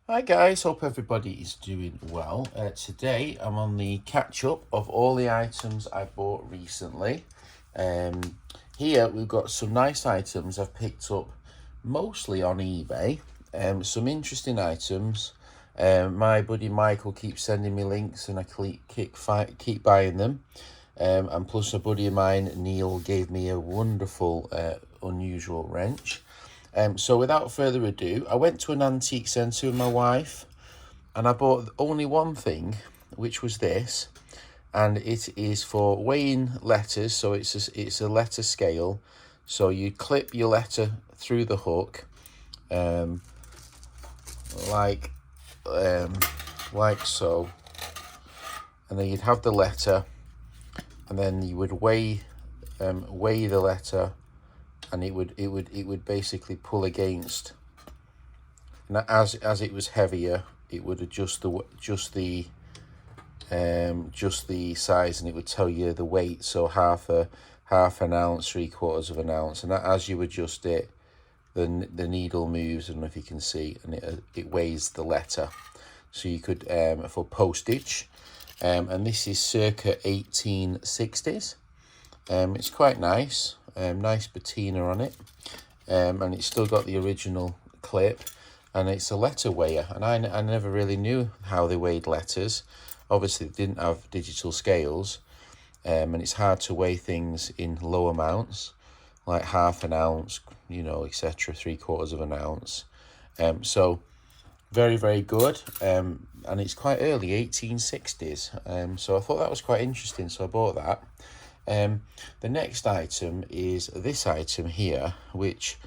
Hi guys, hope everybody is doing well. Today I'm on the catch up of all the items I bought recently. Um, Here we've got some nice items I've picked up mostly on eBay. Some interesting items. My buddy Michael keeps sending me links and I keep buying them. And plus a buddy of mine, Neil, gave me a wonderful unusual wrench. So without further ado, I went to an antique centre with my wife and I bought only one thing, which was this. And it is for weighing letters, so it's a letter scale. So you clip your letter through the hook, um, like um, like so, and then you'd have the letter, and then you would weigh the letter, and it would basically pull against. And as it was heavier, it would adjust the size, and it would tell you the weight. So half an ounce, 3/4 of an ounce, and that, as you adjust it, the needle moves. I don't know if you can see, and it weighs the letter. So you could for postage, and this is circa 1860s. It's quite nice, nice patina on it, and it's still got the original clip, and it's a letter weigher. And I never really knew how they weighed letters. Obviously, they didn't have digital scales, and it's hard to weigh things in low amounts, like half an ounce, etc., 3/4 of an ounce. So very, very good. And it's quite early, 1860s. So I thought that was quite interesting, so I bought that. The next item is this item here, which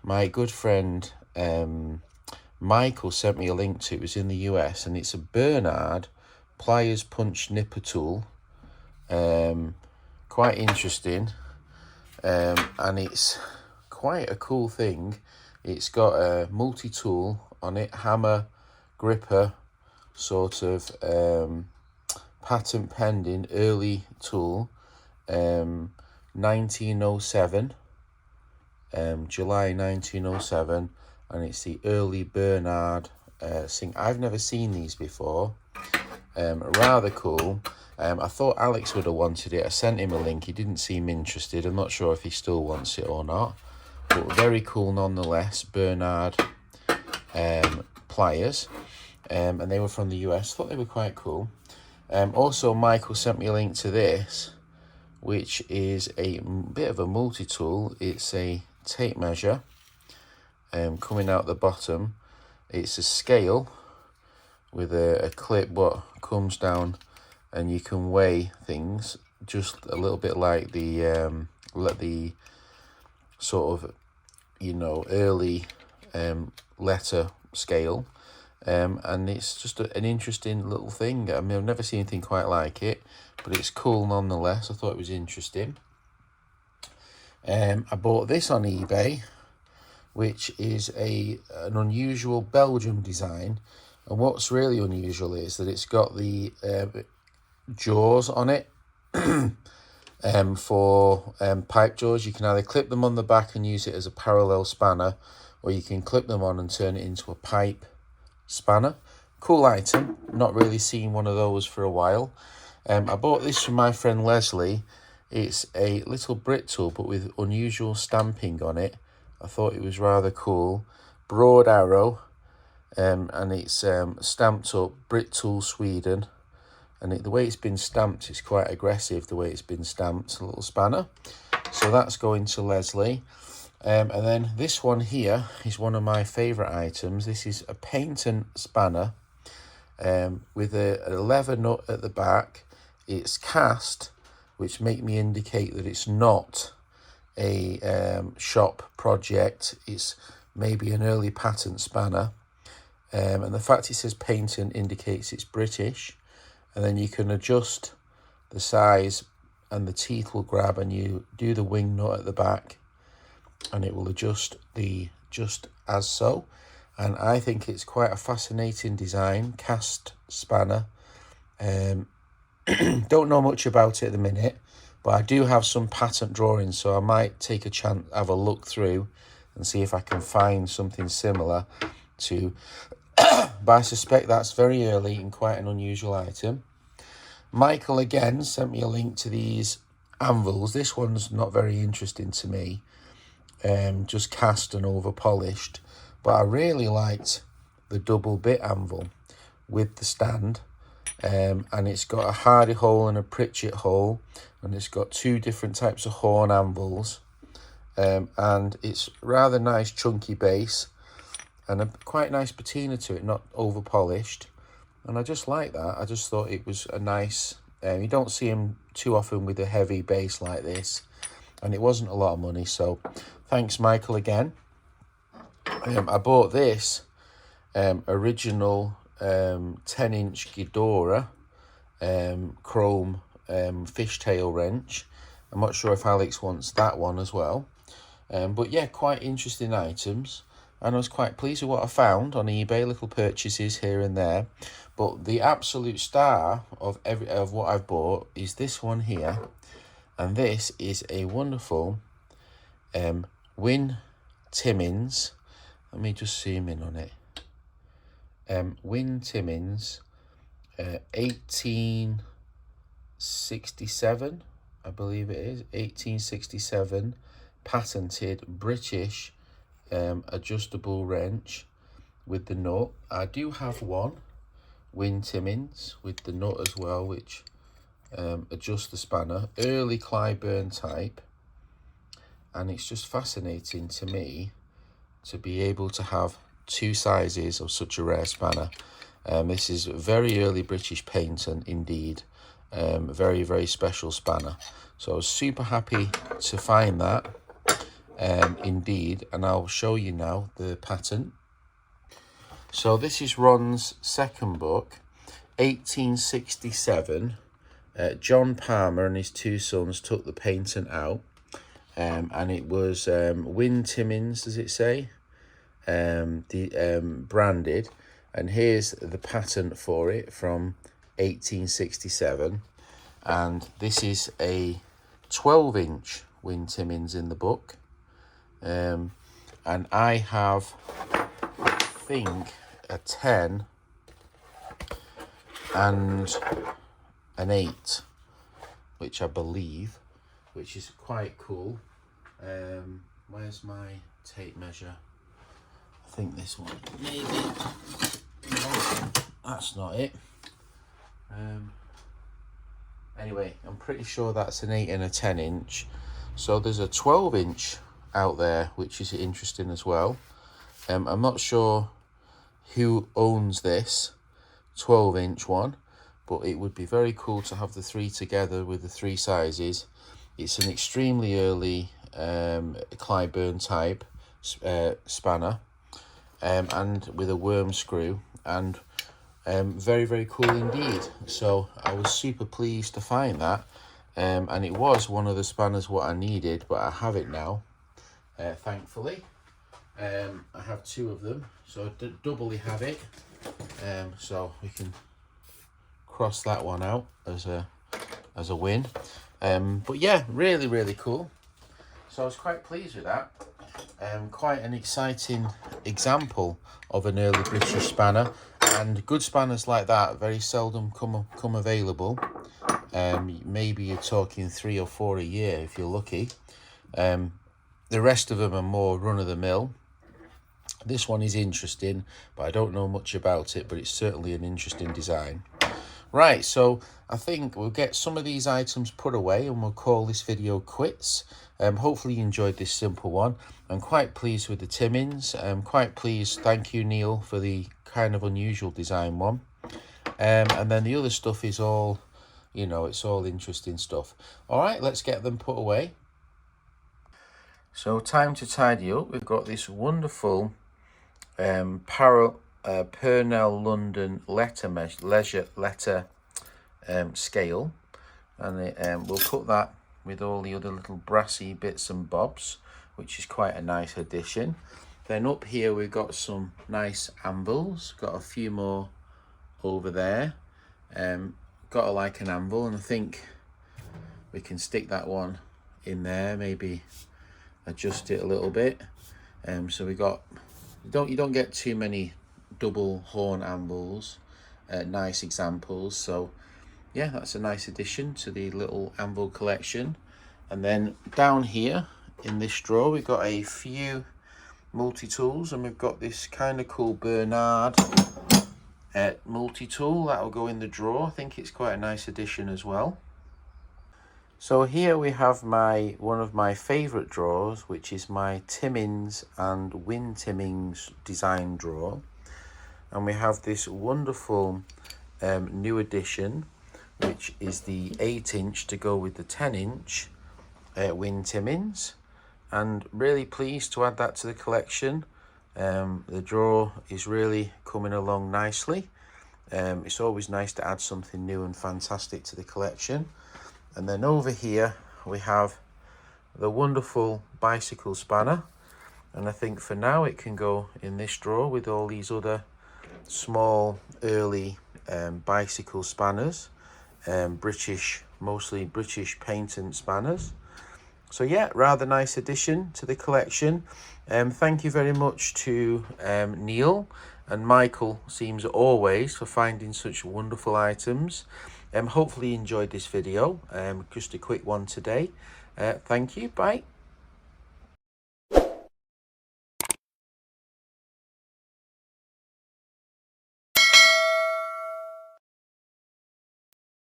my good friend Michael sent me a link to. It was in the US, and it's a Bernard pliers punch nipper tool. Quite interesting, and it's quite a cool thing. It's got a multi-tool on it, hammer, gripper, sort of patent pending early tool, 1907, July 1907, and it's the early Bernard I've never seen these before. Rather cool. I thought Alex would have wanted it. I sent him a link. He didn't seem interested. I'm not sure if he still wants it or not. But very cool nonetheless. Bernard pliers. And they were from the US. Thought they were quite cool. Also, Michael sent me a link to this, which is a bit of a multi-tool. It's a tape measure coming out the bottom. It's a scale with a clip what comes down, and you can weigh things just a little bit like the sort of early letter scale, and it's just an interesting little thing. I mean, I've never seen anything quite like it, but it's cool nonetheless. I thought it was interesting. I bought this on eBay, which is an unusual Belgium design. And what's really unusual is that it's got the jaws on it for pipe jaws. You can either clip them on the back and use it as a parallel spanner, or you can clip them on and turn it into a pipe spanner. Cool item. Not really seen one of those for a while. I bought this from my friend Leslie. It's a little Brit tool, but with unusual stamping on it. I thought it was rather cool. Broad arrow. And it's stamped up Brit Tool Sweden, and the way it's been stamped is quite aggressive. The way it's been stamped, a little spanner. So that's going to Leslie. And then this one here is one of my favourite items. This is a patent spanner with a lever nut at the back. It's cast, which make me indicate that it's not a shop project. It's maybe an early patent spanner. And the fact it says patent indicates it's British. And then you can adjust the size, and the teeth will grab, and you do the wing nut at the back, and it will adjust just as so. And I think it's quite a fascinating design, cast spanner. Don't know much about it at the minute, but I do have some patent drawings, so I might take a chance, have a look through and see if I can find something similar to but I suspect that's very early and quite an unusual item. Michael again sent me a link to these anvils. This one's not very interesting to me, just cast and over polished, but I really liked the double bit anvil with the stand, and it's got a hardy hole and a pritchett hole, and it's got two different types of horn anvils, and it's rather nice chunky base and a quite nice patina to it, not over polished, and I just like that. I just thought it was a nice, you don't see them too often with a heavy base like this, and it wasn't a lot of money, so thanks Michael again. I bought this original 10-inch Ghidorah chrome fishtail wrench. I'm not sure if Alex wants that one as well, but yeah, quite interesting items, and I was quite pleased with what I found on eBay. Little purchases here and there, but the absolute star of what I've bought is this one here, and this is a wonderful Wind Timmins. Let me just zoom in on it. Wind Timmins, 1867, I believe it is, 1867, patented British adjustable wrench with the nut. I do have one, Wind Timmins, with the nut as well, which adjusts the spanner, early Clyburn type, and it's just fascinating to me to be able to have two sizes of such a rare spanner. This is very early British patent indeed. Very, very special spanner. So I was super happy to find that indeed, and I'll show you now the patent. So this is Ron's second book, 1867. John Palmer and his two sons took the patent out, and it was Wind Timmins, does it say? Branded, and here's the patent for it from 1867, and this is a 12-inch Wind Timmins in the book, and I have, I think, a 10 and an 8, which I believe, which is quite cool. Where's my tape measure? I think this one, maybe. No, that's not it. Anyway, I'm pretty sure that's an 8 and a 10-inch. So there's a 12-inch out there, which is interesting as well. I'm not sure who owns this 12-inch one, but it would be very cool to have the three together with the three sizes. It's an extremely early Clyburn type spanner, and with a worm screw, and very, very cool indeed. So I was super pleased to find that, and it was one of the spanners what I needed, but I have it now, thankfully. I have two of them, so I doubly have it, so we can cross that one out as a win. But yeah, really, really cool. So I was quite pleased with that. Quite an exciting example of an early British spanner, and good spanners like that very seldom come available. Maybe you're talking 3 or 4 a year if you're lucky. The rest of them are more run-of-the-mill. This one is interesting, but I don't know much about it, but it's certainly an interesting design. Right, so I think we'll get some of these items put away and we'll call this video quits. Hopefully you enjoyed this simple one. I'm quite pleased with the Timmins. I'm quite pleased, thank you Neil, for the kind of unusual design one. And then the other stuff is all, you know, it's all interesting stuff. All right, let's get them put away. So time to tidy up. We've got this wonderful Purnell London leisure letter scale, and we'll put that with all the other little brassy bits and bobs, which is quite a nice addition. Then up here we've got some nice anvils, got a few more over there. Got like an anvil, and I think we can stick that one in there, maybe adjust it a little bit. So we got, you don't get too many double horn anvils, nice examples. So yeah, that's a nice addition to the little anvil collection. And then down here in this drawer we've got a few multi-tools, and we've got this kind of cool Bernard multi-tool that will go in the drawer. I think it's quite a nice addition as well. So here we have one of my favourite drawers, which is my Timmins and Wind Timmins design drawer. And we have this wonderful new addition, which is the 8-inch to go with the 10-inch Wind Timmins. And really pleased to add that to the collection. The drawer is really coming along nicely. It's always nice to add something new and fantastic to the collection. And then over here we have the wonderful bicycle spanner, and I think for now it can go in this drawer with all these other small early bicycle spanners, mostly British patent spanners. So yeah, rather nice addition to the collection. Thank you very much to Neil and Michael, seems always, for finding such wonderful items. Hopefully you enjoyed this video, just a quick one today. Thank you, bye.